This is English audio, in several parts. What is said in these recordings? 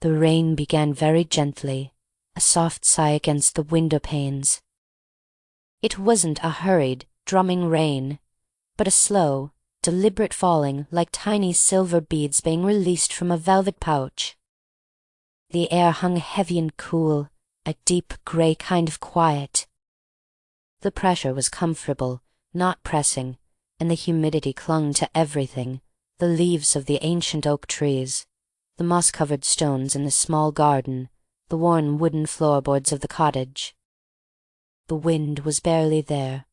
The rain began very gently, a soft sigh against the window panes. It wasn't a hurried, drumming rain, but a slow, deliberate falling like tiny silver beads being released from a velvet pouch. The air hung heavy and cool, a deep grey kind of quiet. The pressure was comfortable, not pressing, and the humidity clung to everything, the leaves of the ancient oak trees, the moss-covered stones in the small garden, the worn wooden floorboards of the cottage. The wind was barely there,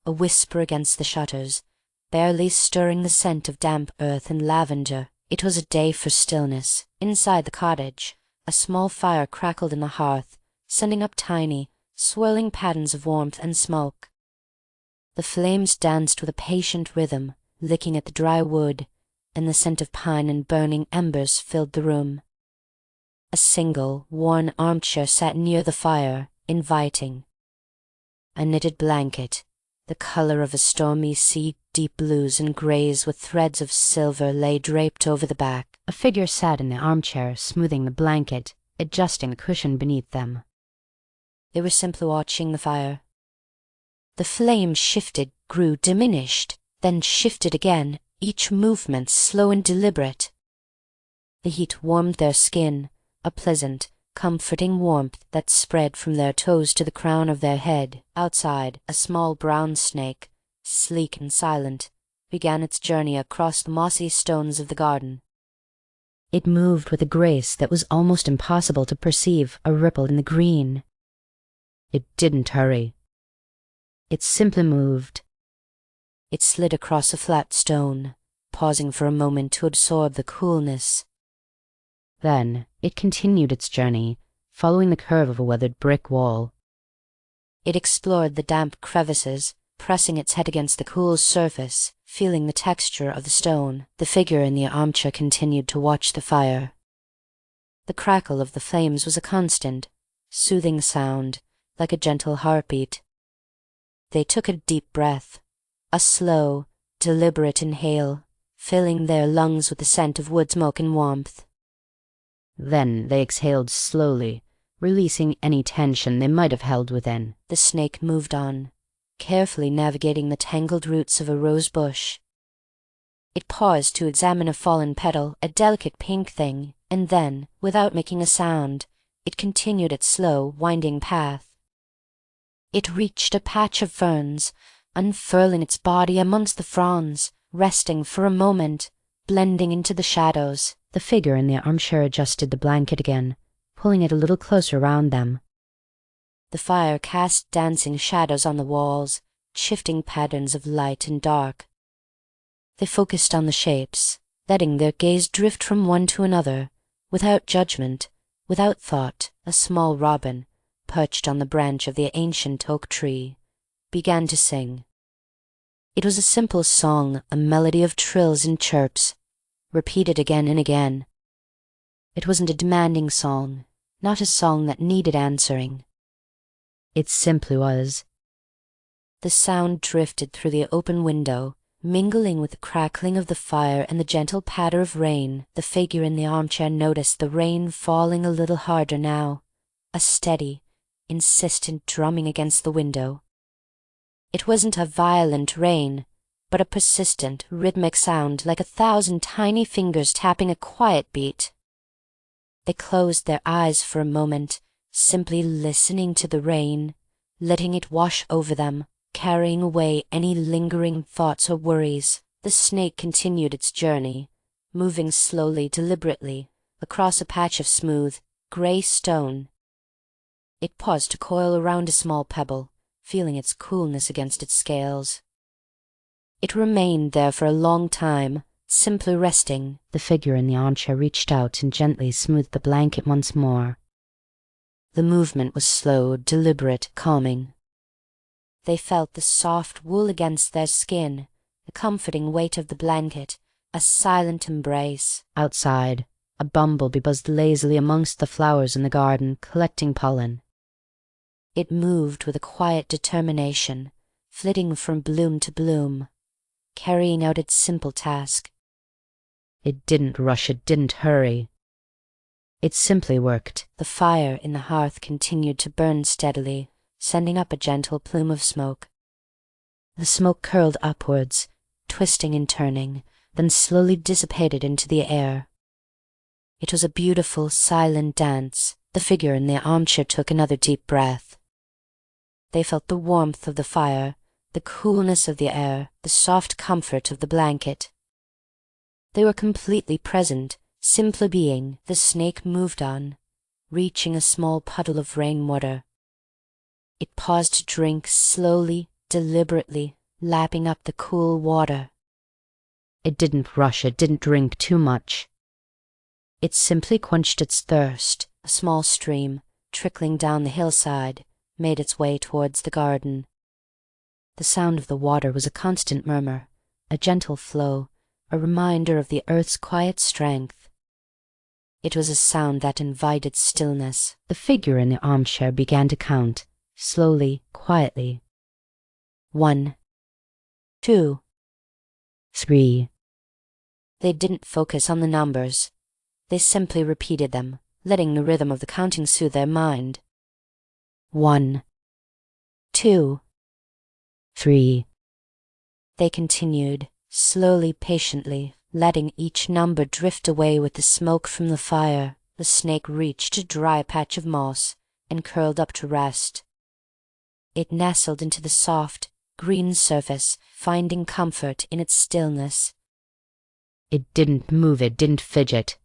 a whisper against the shutters, barely stirring the scent of damp earth and lavender. It was a day for stillness. Inside the cottage, a small fire crackled in the hearth, sending up tiny, swirling patterns of warmth and smoke. The flames danced with a patient rhythm, licking at the dry wood, and the scent of pine and burning embers filled the room. A single, worn armchair sat near the fire, inviting. A knitted blanket, the color of a stormy sea, deep blues and grays with threads of silver, lay draped over the back. A figure sat in the armchair, smoothing the blanket, adjusting the cushion beneath them. They were simply watching the fire. The flame shifted, grew, diminished, then shifted again, each movement slow and deliberate. The heat warmed their skin, a pleasant, comforting warmth that spread from their toes to the crown of their head. Outside, a small brown snake, sleek and silent, began its journey across the mossy stones of the garden. It moved with a grace that was almost impossible to perceive a ripple in the green. It didn't hurry. It simply moved. It slid across a flat stone, pausing for a moment to absorb the coolness. Then it continued its journey, following the curve of a weathered brick wall. It explored the damp crevices, pressing its head against the cool surface, feeling the texture of the stone. The figure in the armchair continued to watch the fire. The crackle of the flames was a constant, soothing sound, like a gentle heartbeat. They took a deep breath, a slow, deliberate inhale, filling their lungs with the scent of wood smoke and warmth. Then they exhaled slowly, releasing any tension they might have held within. The snake moved on, carefully navigating the tangled roots of a rose bush. It paused to examine a fallen petal, a delicate pink thing, and then, without making a sound, it continued its slow, winding path. It reached a patch of ferns, unfurling its body amongst the fronds, resting for a moment, blending into the shadows. The figure in the armchair adjusted the blanket again, pulling it a little closer round them. The fire cast dancing shadows on the walls, shifting patterns of light and dark. They focused on the shapes, letting their gaze drift from one to another, without judgment, without thought. A small robin, perched on the branch of the ancient oak tree, began to sing. It was a simple song, a melody of trills and chirps, repeated again and again. It wasn't a demanding song, not a song that needed answering. It simply was. The sound drifted through the open window, mingling with the crackling of the fire and the gentle patter of rain. The figure in the armchair noticed the rain falling a little harder now, a steady, insistent drumming against the window. It wasn't a violent rain, but a persistent, rhythmic sound like 1,000 tiny fingers tapping a quiet beat. They closed their eyes for a moment, simply listening to the rain, letting it wash over them, carrying away any lingering thoughts or worries. The snake continued its journey, moving slowly, deliberately, across a patch of smooth, grey stone. It paused to coil around a small pebble, feeling its coolness against its scales. It remained there for a long time, simply resting. The figure in the armchair reached out and gently smoothed the blanket once more. The movement was slow, deliberate, calming. They felt the soft wool against their skin, the comforting weight of the blanket, a silent embrace. Outside, a bumblebee buzzed lazily amongst the flowers in the garden, collecting pollen. It moved with a quiet determination, flitting from bloom to bloom, carrying out its simple task. It didn't rush, it didn't hurry. It simply worked. The fire in the hearth continued to burn steadily, sending up a gentle plume of smoke. The smoke curled upwards, twisting and turning, then slowly dissipated into the air. It was a beautiful, silent dance. The figure in the armchair took another deep breath. They felt the warmth of the fire, the coolness of the air, the soft comfort of the blanket. They were completely present, simply being. The snake moved on, reaching a small puddle of rainwater. It paused to drink slowly, deliberately, lapping up the cool water. It didn't rush, it didn't drink too much. It simply quenched its thirst. A small stream, trickling down the hillside, made its way towards the garden. The sound of the water was a constant murmur, a gentle flow, a reminder of the earth's quiet strength. It was a sound that invited stillness. The figure in the armchair began to count, slowly, quietly. 1, 2, 3. They didn't focus on the numbers. They simply repeated them, letting the rhythm of the counting soothe their mind. 1, 2, 3. They continued, slowly, patiently, letting each number drift away with the smoke from the fire. The snake reached a dry patch of moss and curled up to rest. It nestled into the soft, green surface, finding comfort in its stillness. It didn't move, it didn't fidget.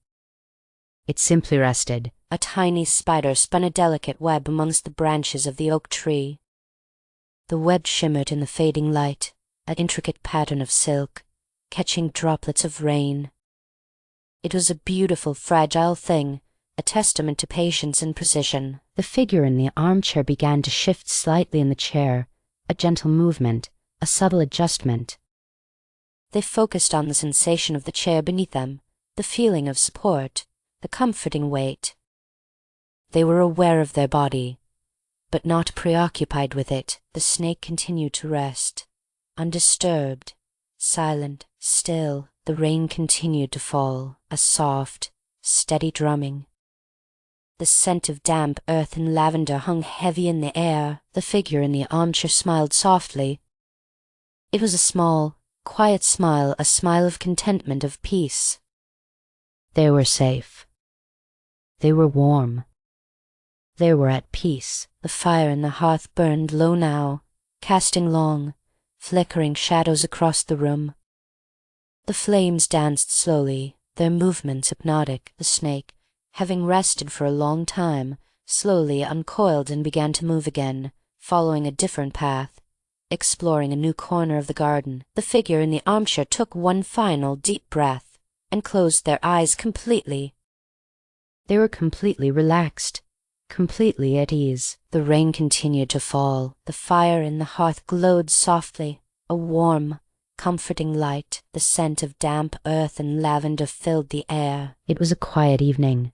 It simply rested. A tiny spider spun a delicate web amongst the branches of the oak tree. The web shimmered in the fading light, an intricate pattern of silk, catching droplets of rain. It was a beautiful, fragile thing, a testament to patience and precision. The figure in the armchair began to shift slightly in the chair, a gentle movement, a subtle adjustment. They focused on the sensation of the chair beneath them, the feeling of support, the comforting weight. They were aware of their body, but not preoccupied with it. The snake continued to rest, undisturbed, silent, still. The rain continued to fall, a soft, steady drumming. The scent of damp earth and lavender hung heavy in the air. The figure in the armchair smiled softly. It was a small, quiet smile, a smile of contentment, of peace. They were safe. They were warm. They were at peace. The fire in the hearth burned low now, casting long, flickering shadows across the room. The flames danced slowly, their movements hypnotic. The snake, having rested for a long time, slowly uncoiled and began to move again, following a different path, exploring a new corner of the garden. The figure in the armchair took one final deep breath and closed their eyes completely. They were completely relaxed, completely at ease. The rain continued to fall. The fire in the hearth glowed softly, a warm, comforting light. The scent of damp earth and lavender filled the air. It was a quiet evening.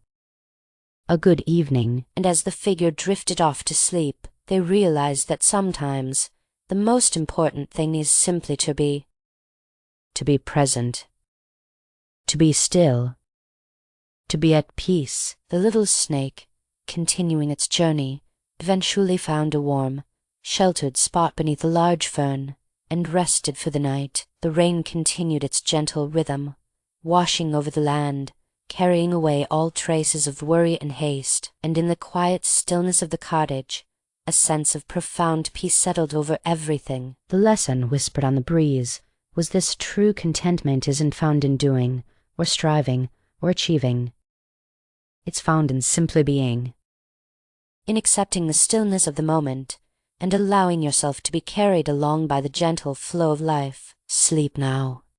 A good evening. And as the figure drifted off to sleep, they realized that sometimes the most important thing is simply to be present, to be still, to be at peace. The little snake, continuing its journey, eventually found a warm, sheltered spot beneath a large fern, and rested for the night. The rain continued its gentle rhythm, washing over the land, carrying away all traces of worry and haste. And in the quiet stillness of the cottage, a sense of profound peace settled over everything. The lesson, whispered on the breeze, was this: true contentment isn't found in doing, or striving, or achieving. It's found in simply being, in accepting the stillness of the moment, and allowing yourself to be carried along by the gentle flow of life. Sleep now.